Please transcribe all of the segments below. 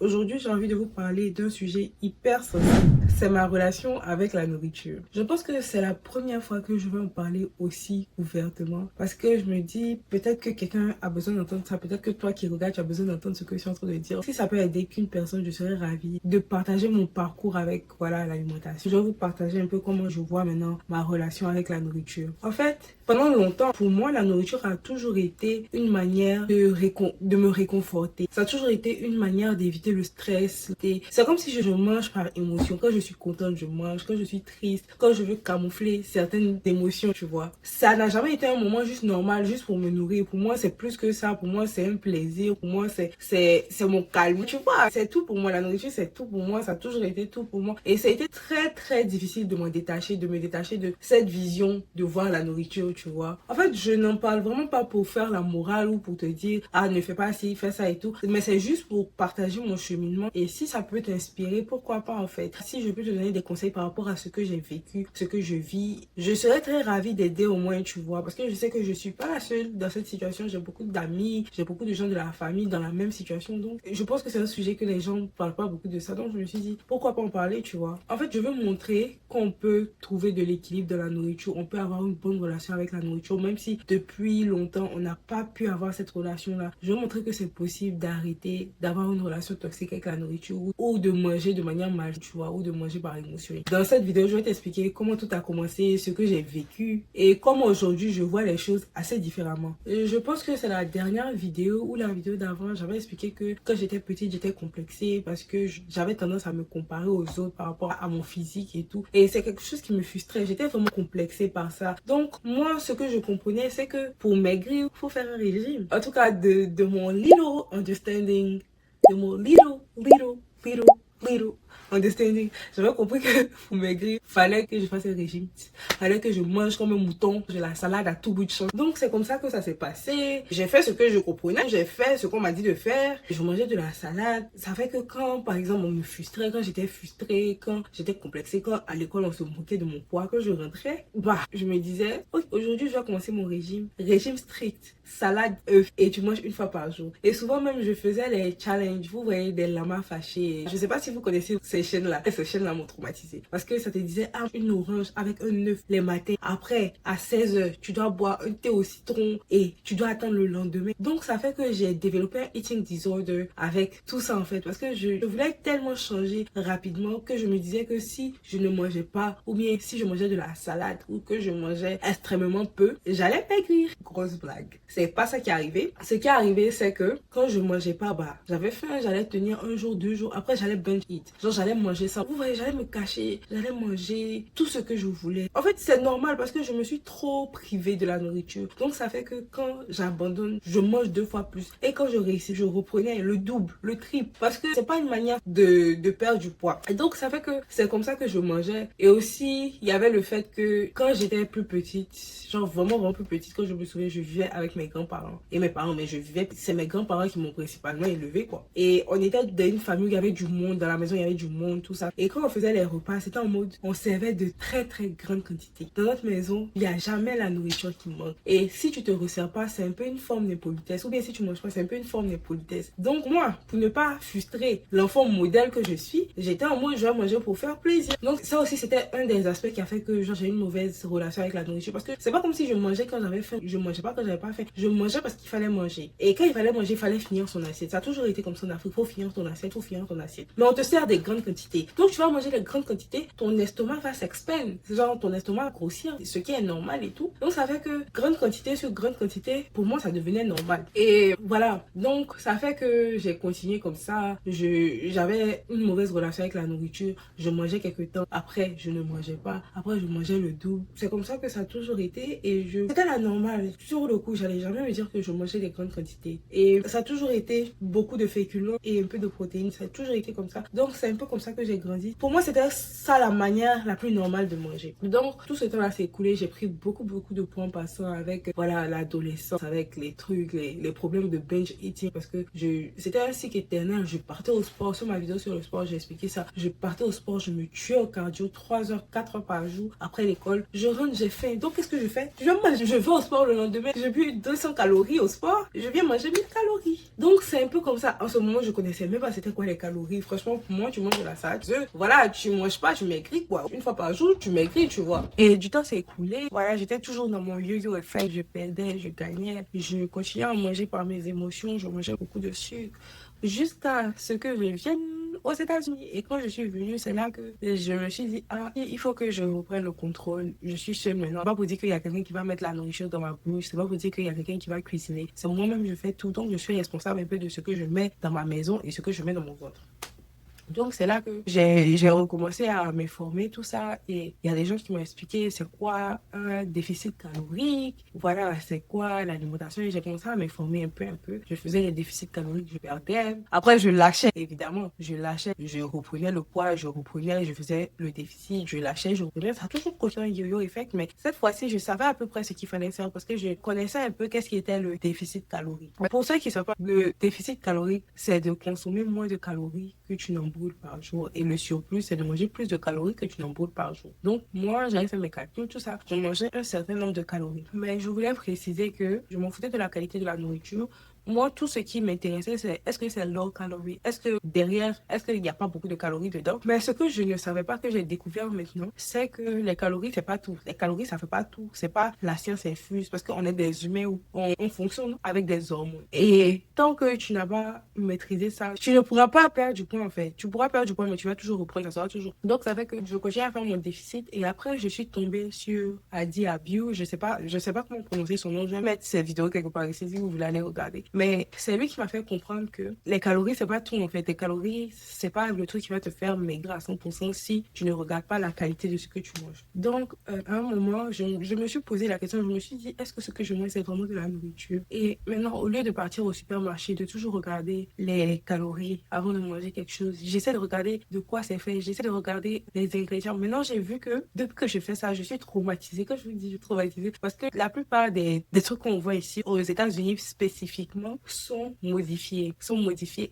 Aujourd'hui, j'ai envie de vous parler d'un sujet hyper sensible. C'est ma relation avec la nourriture. Je pense que c'est la première fois que je vais en parler aussi ouvertement parce que je me dis peut-être que quelqu'un a besoin d'entendre ça, peut-être que toi qui regardes, tu as besoin d'entendre ce que je suis en train de dire. Si ça peut aider qu'une personne, je serais ravie de partager mon parcours avec l'alimentation. Je vais vous partager un peu comment je vois maintenant ma relation avec la nourriture. En fait, pendant longtemps, pour moi, la nourriture a toujours été une manière de me réconforter. Ça a toujours été une manière d'éviter le stress. C'est comme si je mange par émotion. Quand je suis contente, je mange. Quand je suis triste, quand je veux camoufler certaines émotions, tu vois. Ça n'a jamais été un moment juste normal, juste pour me nourrir. Pour moi, c'est plus que ça. Pour moi, c'est un plaisir. Pour moi, c'est mon calme. Tu vois, c'est tout pour moi. La nourriture, c'est tout pour moi. Ça a toujours été tout pour moi. Et ça a été très, très difficile de me détacher de cette vision de voir la nourriture, tu vois. En fait, je n'en parle vraiment pas pour faire la morale ou pour te dire, ah, ne fais pas ci, fais ça et tout. Mais c'est juste pour partager mon cheminement. Et si ça peut t'inspirer, pourquoi pas en fait. Si je peux te donner des conseils par rapport à ce que j'ai vécu, ce que je vis, je serais très ravie d'aider au moins, tu vois. Parce que je sais que je suis pas la seule dans cette situation. J'ai beaucoup d'amis, j'ai beaucoup de gens de la famille dans la même situation. Donc, je pense que c'est un sujet que les gens ne parlent pas beaucoup de ça. Donc, je me suis dit, pourquoi pas en parler, tu vois. En fait, je veux montrer qu'on peut trouver de l'équilibre dans la nourriture. On peut avoir une bonne relation avec la nourriture, même si depuis longtemps, on n'a pas pu avoir cette relation-là. Je veux montrer que c'est possible d'arrêter d'avoir une relation toxique avec la nourriture ou de manger de manière mal, tu vois, ou de manger par émotion. Dans cette vidéo, je vais t'expliquer comment tout a commencé, ce que j'ai vécu et comment aujourd'hui je vois les choses assez différemment. Et je pense que c'est la dernière vidéo ou la vidéo d'avant, j'avais expliqué que quand j'étais petite, j'étais complexée parce que j'avais tendance à me comparer aux autres par rapport à mon physique et tout. Et c'est quelque chose qui me frustrait. J'étais vraiment complexée par ça. Donc, moi, ce que je comprenais, c'est que pour maigrir, il faut faire un régime. En tout cas, de mon little understanding, de mon little understanding, j'avais compris que pour maigrir, fallait que je fasse un régime. Fallait que je mange comme un mouton. J'ai la salade à tout bout de champ. Donc, c'est comme ça que ça s'est passé. J'ai fait ce que je comprenais. J'ai fait ce qu'on m'a dit de faire. Je mangeais de la salade. Ça fait que quand, par exemple, on me frustrait, quand j'étais frustrée, quand j'étais complexée, quand à l'école, on se moquait de mon poids, quand je rentrais, je me disais, aujourd'hui, je vais commencer mon régime. Régime strict. Salade, œufs, et tu manges une fois par jour. Et souvent même, je faisais les challenges. Vous voyez, des lamas fâchés. Je sais pas si vous connaissez ces chaînes-là. Ces chaînes-là m'ont traumatisée. Parce que ça te disait, ah, une orange avec un œuf les matins. Après, à 16h, tu dois boire un thé au citron et tu dois attendre le lendemain. Donc, ça fait que j'ai développé un eating disorder avec tout ça, en fait. Parce que je voulais tellement changer rapidement que je me disais que si je ne mangeais pas, ou bien si je mangeais de la salade, ou que je mangeais extrêmement peu, j'allais maigrir. Grosse blague. C'est pas ça qui est arrivé. Ce qui est arrivé, c'est que quand je mangeais pas, j'avais faim, j'allais tenir un jour, 2 jours. Après, j'allais binge eat. Genre, j'allais manger ça. Vous voyez, j'allais me cacher, j'allais manger tout ce que je voulais. En fait, c'est normal parce que je me suis trop privée de la nourriture. Donc, ça fait que quand j'abandonne, je mange 2 fois plus. Et quand je réussis, je reprenais le double, le triple. Parce que c'est pas une manière de perdre du poids. Et donc, ça fait que c'est comme ça que je mangeais. Et aussi, il y avait le fait que quand j'étais plus petite, genre vraiment, vraiment plus petite, quand je me souviens, je vivais avec mes grands-parents et mes parents, mais c'est mes grands-parents qui m'ont principalement élevé, quoi. Et on était dans une famille où il y avait du monde, dans la maison il y avait du monde, tout ça. Et quand on faisait les repas, c'était en mode, on servait de très très grandes quantités. Dans notre maison, il n'y a jamais la nourriture qui manque. Et si tu te resserres pas, c'est un peu une forme d'impolitesse. Ou bien si tu manges pas, c'est un peu une forme d'impolitesse. Donc moi, pour ne pas frustrer l'enfant modèle que je suis, j'étais en mode, je vais manger pour faire plaisir. Donc ça aussi, c'était un des aspects qui a fait que j'ai une mauvaise relation avec la nourriture. Parce que c'est pas comme si je mangeais quand j'avais faim. Je mangeais pas quand j'avais pas faim. Je mangeais parce qu'il fallait manger. Et quand il fallait manger, il fallait finir son assiette. Ça a toujours été comme ça en Afrique. Faut finir ton assiette, faut finir ton assiette. Mais on te sert des grandes quantités. Donc tu vas manger des grandes quantités, ton estomac va s'expandre. Genre ton estomac va grossir, ce qui est normal et tout. Donc ça fait que grande quantité sur grande quantité, pour moi ça devenait normal. Et voilà. Donc ça fait que j'ai continué comme ça. J'avais une mauvaise relation avec la nourriture. Je mangeais quelque temps. Après, je ne mangeais pas. Après, je mangeais le double. C'est comme ça que ça a toujours été. Et c'était la normale. Sur le coup, j'allais jamais me dire que je mangeais des grandes quantités. Et ça a toujours été beaucoup de féculents et un peu de protéines. Ça a toujours été comme ça. Donc, c'est un peu comme ça ça que j'ai grandi. Pour moi, c'était ça la manière la plus normale de manger. Donc, tout ce temps-là s'est écoulé. J'ai pris beaucoup de points en passant avec, voilà, l'adolescence, avec les trucs, les problèmes de binge eating. Parce que c'était un cycle éternel. Je partais au sport. Sur ma vidéo sur le sport, j'ai expliqué ça. Je partais au sport, je me tuais au cardio 3 heures, 4 heures par jour. Après l'école, je rentre, j'ai faim. Donc, qu'est-ce que je fais? Je vais au sport le lendemain. J'ai bu 200 calories au sport. Je viens manger 1000 calories. Donc, c'est un peu comme ça. En ce moment, je connaissais même pas c'était quoi les calories. Franchement, pour moi, tu manges de la salade. Voilà, tu manges pas, tu maigris, quoi. Une fois par jour, tu maigris, tu vois. Et du temps s'est écoulé. Voilà, j'étais toujours dans mon yo-yo effect. Je perdais, je gagnais. Je continuais à manger par mes émotions. Je mangeais beaucoup de sucre. Jusqu'à ce que je vienne aux États-Unis. Et quand je suis venue, c'est là que je me suis dit, ah, il faut que je reprenne le contrôle. Je suis seule maintenant. C'est pas pour dire qu'il y a quelqu'un qui va mettre la nourriture dans ma bouche. C'est pas pour dire qu'il y a quelqu'un qui va cuisiner. C'est moi-même, je fais tout. Donc, je suis responsable un peu de ce que je mets dans ma maison et ce que je mets dans mon ventre. Donc, c'est là que j'ai recommencé à me former, tout ça. Et il y a des gens qui m'ont expliqué c'est quoi un déficit calorique. Voilà, c'est quoi l'alimentation. Et j'ai commencé à me former un peu. Je faisais les déficits caloriques, je perdais. Après, je lâchais, évidemment. Je lâchais, je reprenais le poids, je faisais le déficit, je lâchais, je reprenais. Ça a toujours continué un yo-yo effect. Mais cette fois-ci, je savais à peu près ce qu'il fallait faire parce que je connaissais un peu qu'est-ce qui était le déficit calorique. Pour ceux qui ne savent pas, le déficit calorique, c'est de consommer moins de calories que tu n'en brûles par jour. Et le surplus, c'est de manger plus de calories que tu n'en brûles par jour. Donc, moi, j'avais fait mes calculs, tout ça. Je mangeais un certain nombre de calories. Mais je voulais préciser que je m'en foutais de la qualité de la nourriture. Moi, tout ce qui m'intéressait, c'est est-ce que c'est low calorie? Est-ce que derrière, est-ce qu'il n'y a pas beaucoup de calories dedans? Mais ce que je ne savais pas, que j'ai découvert maintenant, c'est que les calories, c'est pas tout. Les calories, ça fait pas tout. C'est pas la science infuse parce qu'on est des humains où on fonctionne avec des hormones. Et tant que tu n'as pas maîtrisé ça, tu ne pourras pas perdre du poids en fait. Tu pourras perdre du poids, mais tu vas toujours reprendre, ça sera toujours. Donc, ça fait que je continue à faire mon déficit et après, je suis tombée sur Adi Abiu. Je sais pas comment prononcer son nom. Je vais mettre cette vidéo quelque part ici si vous voulez aller regarder. Mais c'est lui qui m'a fait comprendre que les calories, c'est pas tout en fait. Les calories, c'est pas le truc qui va te faire maigrir à 100% si tu ne regardes pas la qualité de ce que tu manges. Donc, à un moment, je me suis posé la question, je me suis dit, est-ce que ce que je mange, c'est vraiment de la nourriture? Et maintenant, au lieu de partir au supermarché, de toujours regarder les calories avant de manger quelque chose, j'essaie de regarder de quoi c'est fait, j'essaie de regarder les ingrédients. Maintenant, j'ai vu que depuis que je fais ça, je suis traumatisée. Quand je vous dis je suis traumatisée, parce que la plupart des trucs qu'on voit ici, aux États-Unis spécifiquement, sont modifiés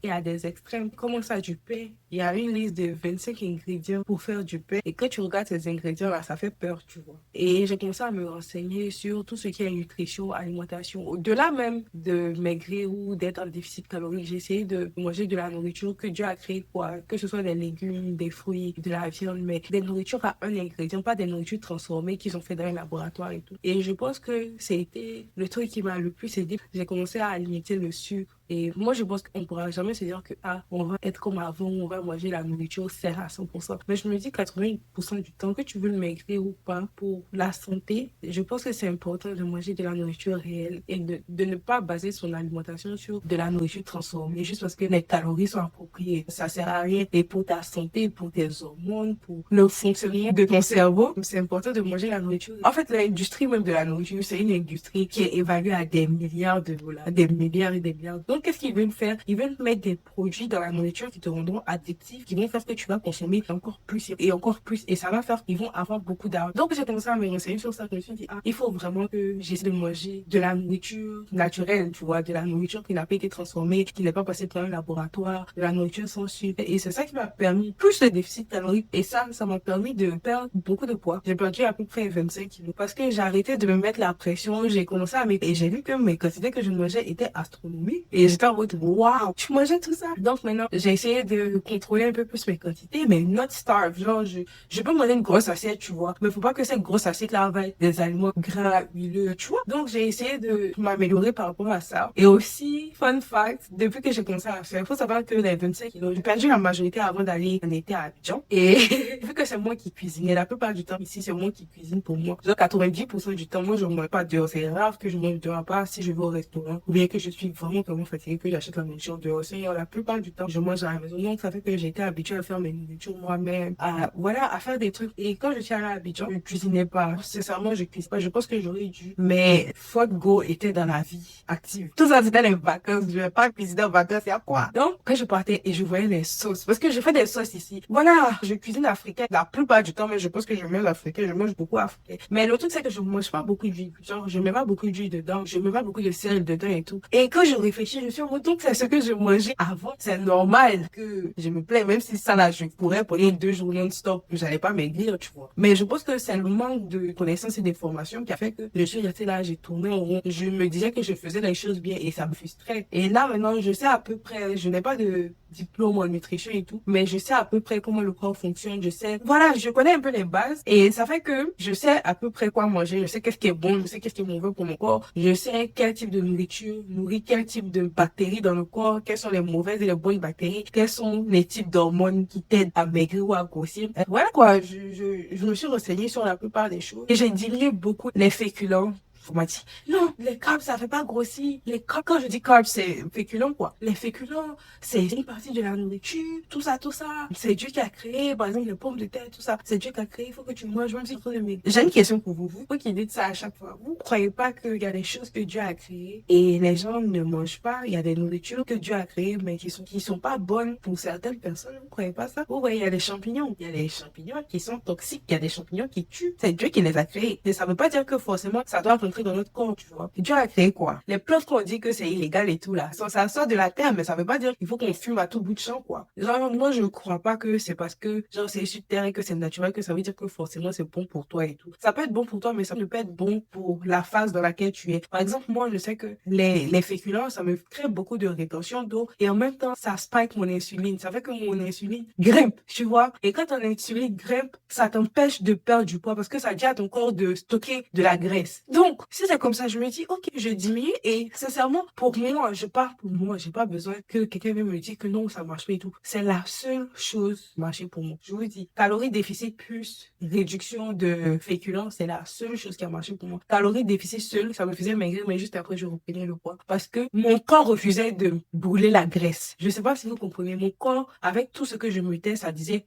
et à des extrêmes. Comment ça, du pain? Il y a une liste de 25 ingrédients pour faire du pain. Et quand tu regardes ces ingrédients-là, ça fait peur, tu vois. Et j'ai commencé à me renseigner sur tout ce qui est nutrition, alimentation. Au-delà même de maigrir ou d'être en déficit calorique, j'ai essayé de manger de la nourriture que Dieu a créée, quoi. Que ce soit des légumes, des fruits, de la viande, mais des nourritures à un ingrédient, pas des nourritures transformées qui sont faites dans un laboratoire et tout. Et je pense que c'était le truc qui m'a le plus aidé. J'ai commencé à limiter le sucre. Et moi, je pense qu'on ne pourra jamais se dire que on va être comme avant, on va manger la nourriture saine à 100%. Mais je me dis 80% du temps, que tu veux le maigrir ou pas, pour la santé, je pense que c'est important de manger de la nourriture réelle et de ne pas baser son alimentation sur de la nourriture transformée juste parce que les calories sont appropriées. Ça sert à rien. Et pour ta santé, pour tes hormones, pour le fonctionnement de ton cerveau, c'est important de manger la nourriture. En fait, l'industrie même de la nourriture, c'est une industrie qui est évaluée à des milliards de dollars, des milliards et des milliards. Donc, qu'est-ce qu'ils veulent faire? Ils veulent mettre des produits dans la nourriture qui te rendront addictif, qui vont faire que tu vas consommer encore plus et encore plus. Et ça va faire qu'ils vont avoir beaucoup d'argent. Donc, j'ai commencé à me renseigner sur ça. Je me suis dit, il faut vraiment que j'essaie de manger de la nourriture naturelle, tu vois, de la nourriture qui n'a pas été transformée, qui n'est pas passée par un laboratoire, de la nourriture sans sucre. Et c'est ça qui m'a permis, plus le déficit calorique. Et ça m'a permis de perdre beaucoup de poids. J'ai perdu à peu près 25 kilos parce que j'ai arrêté de me mettre la pression. J'ai commencé à et j'ai vu que mes quantités que je mangeais étaient astronomiques. Et j'étais en mode, waouh, tu mangeais tout ça? Donc maintenant, j'ai essayé de contrôler un peu plus mes quantités, mais not starve. Genre, je peux manger une grosse assiette, tu vois. Mais faut pas que cette grosse assiette-là va être des aliments gras, huileux, tu vois. Donc, j'ai essayé de m'améliorer par rapport à ça. Et aussi, fun fact, depuis que j'ai commencé à faire, il faut savoir que les 25 kilos, j'ai perdu la majorité avant d'aller en été à Abidjan. Et vu que c'est moi qui cuisine, et la plupart du temps ici, c'est moi qui cuisine pour moi. Genre, 90% du temps, moi, je ne mange pas dehors. C'est rare que je mange dehors, pas si je vais au restaurant, ou bien que je suis vraiment fatiguée que j'achète la nourriture dehors. Sinon, la plupart du temps, je mange à la maison. Donc, ça fait que j'ai été habituée à faire mes nourritures moi-même, à faire des trucs. Et quand je suis allée à Abidjan, je cuisinais pas. Sincèrement, je cuisine pas. Je pense que j'aurais dû. Mais fuck go était dans la vie active. Tout ça, c'était les vacances. Je vais pas cuisiner en vacances. Il y a quoi? Donc, quand je partais et je voyais les sauces, parce que je fais des sauces ici. Voilà, je cuisine africain la plupart du temps, mais je pense que je mange l'africain. Je mange beaucoup africain. Mais le truc, c'est que je mange pas beaucoup d'huile. Genre, je mets pas beaucoup d'huile dedans. Je mets pas beaucoup de sel dedans et tout. Et quand je réfléchis, je suis en mode, donc c'est ce que je mangeais avant. C'est normal que je me plains, même si ça là, je pourrais pendant 2 jours non-stop, j'allais pas maigrir, tu vois. Mais je pense que c'est le manque de connaissances et d'informations qui a fait que je suis restée là, j'ai tourné en rond. Je me disais que je faisais les choses bien et ça me frustrait. Et là, maintenant, je sais à peu près, je n'ai pas de diplôme en nutrition et tout, mais je sais à peu près comment le corps fonctionne, je sais, voilà, je connais un peu les bases et ça fait que je sais à peu près quoi manger, je sais qu'est-ce qui est bon, je sais qu'est-ce qui est mauvais pour mon corps, je sais quel type de nourriture nourrit quel type de bactéries dans le corps, quelles sont les mauvaises et les bonnes bactéries, quels sont les types d'hormones qui t'aident à maigrir ou à grossir. Voilà quoi, je me suis renseignée sur la plupart des choses et j'ai diminué beaucoup les féculents. On m'a dit, non, les carbs, ça fait pas grossir. Les carbs, quand je dis carbs, c'est féculents, quoi. Les féculents, c'est une partie de la nourriture, tout ça, tout ça. C'est Dieu qui a créé, par exemple, les pommes de terre, tout ça. C'est Dieu qui a créé, il faut que tu manges, même si tu veux maigrir. J'ai une question pour vous. Vous qui dites ça à chaque fois. Vous croyez pas qu'il y a des choses que Dieu a créées et les gens ne mangent pas? Il y a des nourritures que Dieu a créées, mais qui sont pas bonnes pour certaines personnes. Vous croyez pas ça? Vous voyez, il y a des champignons. Il y a des champignons qui sont toxiques. Il y a des champignons qui tuent. C'est Dieu qui les a créés. Et ça veut pas dire que forcément, ça doit rentrer dans notre corps, tu vois. Dieu a créé quoi? Les plantes qu'on dit que c'est illégal et tout là, ça sort de la terre, mais ça veut pas dire qu'il faut qu'on fume à tout bout de champ, quoi. Genre, moi, je crois pas que c'est parce que, genre, c'est issu de terre et que c'est naturel que ça veut dire que forcément c'est bon pour toi et tout. Ça peut être bon pour toi, mais ça ne peut être bon pour la phase dans laquelle tu es. Par exemple, moi, je sais que les féculents, ça me crée beaucoup de rétention d'eau et en même temps, ça spike mon insuline. Ça fait que mon insuline grimpe, tu vois. Et quand ton insuline grimpe, ça t'empêche de perdre du poids parce que ça dit à ton corps de stocker de la graisse. Donc, si c'est comme ça, je me dis, ok, je diminue et sincèrement, pour moi, je pars pour moi, j'ai pas besoin que quelqu'un vienne me dire que non, ça marche pas et tout. C'est la seule chose qui marche pour moi. Je vous dis, calories déficit plus réduction de féculents, c'est la seule chose qui a marché pour moi. Calories déficit seul, ça me faisait maigrir, mais juste après, je reprenais le poids parce que mon corps refusait de brûler la graisse. Je sais pas si vous comprenez, mon corps, avec tout ce que je mettais, ça disait,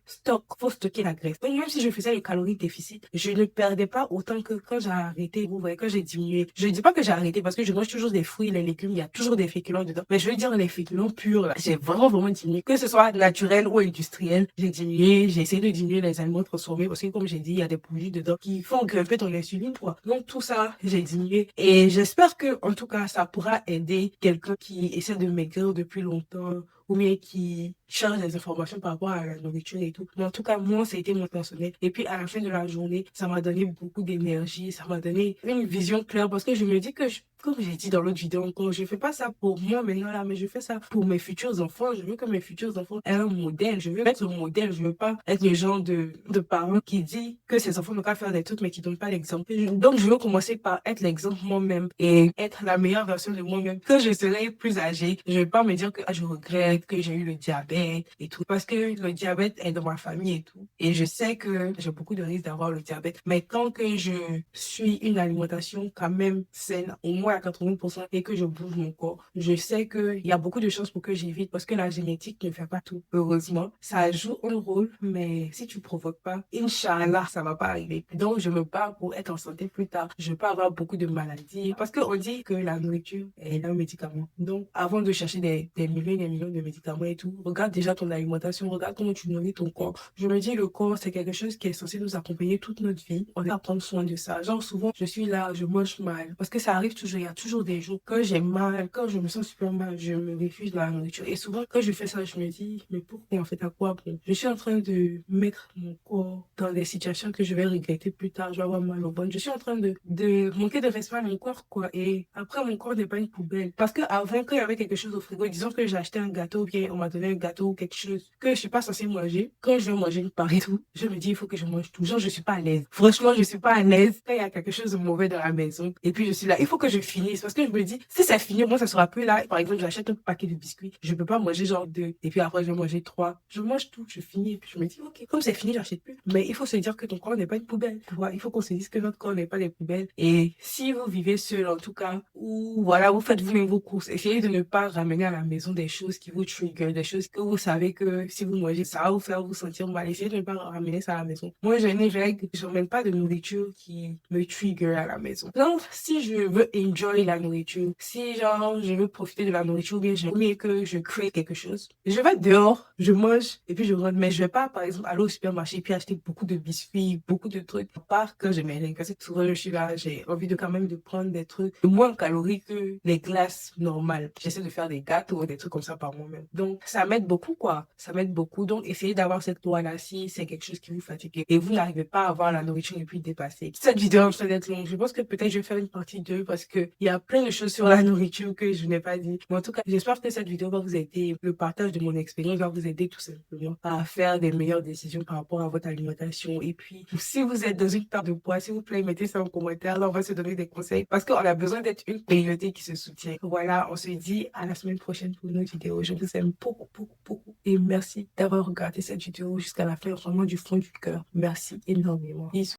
faut stocker la graisse. Donc, même si je faisais le calories déficit, je ne perdais pas autant que quand j'ai arrêté, vous voyez, quand j'ai diminué. Je dis pas que j'ai arrêté parce que je mange toujours des fruits, les légumes, il y a toujours des féculents dedans. Mais je veux dire les féculents purs, là. J'ai vraiment diminué. Que ce soit naturel ou industriel, j'ai diminué, j'ai essayé de diminuer les aliments transformés parce que comme j'ai dit, il y a des produits dedans qui font grimper ton insuline, quoi. Donc tout ça, j'ai diminué. Et j'espère que, en tout cas, ça pourra aider quelqu'un qui essaie de maigrir depuis longtemps ou bien qui cherche des informations par rapport à la nourriture et tout. Mais en tout cas, moi, ça a été mon personnel. Et puis, à la fin de la journée, ça m'a donné beaucoup d'énergie, ça m'a donné une vision claire parce que je me dis que, comme j'ai dit dans l'autre vidéo encore, je fais pas ça pour moi maintenant là, mais je fais ça pour mes futurs enfants. Je veux que mes futurs enfants aient un modèle. Je veux être le modèle. Je veux pas être le genre de parents qui dit que ses enfants n'ont qu'à faire des trucs mais qui donnent pas l'exemple. Donc, je veux commencer par être l'exemple moi-même et être la meilleure version de moi-même. Quand je serai plus âgée, je vais pas me dire que je regrette que j'ai eu le diabète et tout. Parce que le diabète est dans ma famille et tout. Et je sais que j'ai beaucoup de risques d'avoir le diabète. Mais tant que je suis une alimentation quand même saine, au moins à 80%, et que je bouge mon corps, je sais qu'il y a beaucoup de chances pour que j'évite parce que la génétique ne fait pas tout. Heureusement, ça joue un rôle, mais si tu provoques pas, Inch'Allah, ça va pas arriver. Donc, je me bats pour être en santé plus tard. Je veux pas avoir beaucoup de maladies parce qu'on dit que la nourriture est un médicament. Donc, avant de chercher des millions et des millions de médicaments et tout, regarde déjà ton alimentation, regarde comment tu nourris ton corps. Je me dis, le corps, c'est quelque chose qui est censé nous accompagner toute notre vie. On doit prendre soin de ça. Genre, souvent, je suis là, je mange mal. Parce que ça arrive toujours, il y a toujours des jours. Quand j'ai mal, quand je me sens super mal, je me réfugie dans la nourriture. Et souvent, quand je fais ça, je me dis, mais pourquoi en fait, à quoi bon? Je suis en train de mettre mon corps dans des situations que je vais regretter plus tard. Je vais avoir mal au ventre. Je suis en train de manquer de respect à mon corps, quoi. Et après, mon corps n'est pas une poubelle. Parce que avant, quand il y avait quelque chose au frigo, disons que j'ai acheté un gâteau, bien, on m'a donné un gâteau gâteau, quelque chose que je suis pas censée manger, quand je veux manger une part et tout, je me dis, il faut que je mange tout. Genre, je suis pas à l'aise. Franchement, je suis pas à l'aise quand il y a quelque chose de mauvais dans la maison. Et puis, je suis là, il faut que je finisse. Parce que je me dis, si ça finit, moi, ça sera plus là. Par exemple, j'achète un paquet de biscuits. Je peux pas manger genre 2. Et puis après, je vais manger 3. Je mange tout, je finis. Et puis, je me dis, ok, comme c'est fini, j'achète plus. Mais il faut se dire que ton corps n'est pas une poubelle. Tu vois, il faut qu'on se dise que notre corps n'est pas des poubelles. Et si vous vivez seul, en tout cas, ou voilà, vous faites vous-même vos courses, essayez de ne pas ramener à la maison des choses qui vous trigger, des choses que vous savez que si vous mangez, ça va vous faire vous sentir mal. Essayez de ne pas ramener ça à la maison. Moi, j'ai une règle, je n'emmène pas de nourriture qui me trigger à la maison. Donc, si je veux enjoy la nourriture, si genre, je veux profiter de la nourriture, ou bien j'ai envie que je crée quelque chose, je vais dehors, je mange, et puis je rentre. Mais je vais pas, par exemple, aller au supermarché et puis acheter beaucoup de biscuits, beaucoup de trucs. À part que je m'énerve, parce que souvent je suis là, j'ai envie de quand même de prendre des trucs moins caloriques que les glaces normales. J'essaie de faire des gâteaux, des trucs comme ça par moi-même. Donc, ça m'aide beaucoup, quoi. Ça m'aide beaucoup. Donc, essayez d'avoir cette loi-là si c'est quelque chose qui vous fatigue et vous n'arrivez pas à avoir la nourriture et puis dépasser. Cette vidéo est en train d'être longue. Je pense que peut-être je vais faire une partie 2 parce que il y a plein de choses sur la nourriture que je n'ai pas dit. Mais en tout cas, j'espère que cette vidéo va vous aider. Le partage de mon expérience va vous aider tout simplement à faire des meilleures décisions par rapport à votre alimentation. Et puis, si vous êtes dans une perte de poids, s'il vous plaît, mettez ça en commentaire. Là, on va se donner des conseils parce qu'on a besoin d'être une communauté qui se soutient. Voilà, on se dit à la semaine prochaine pour une autre vidéo. Je vous aime beaucoup, beaucoup, beaucoup. Et merci d'avoir regardé cette vidéo jusqu'à la fin, vraiment du fond du cœur. Merci énormément. Bisous.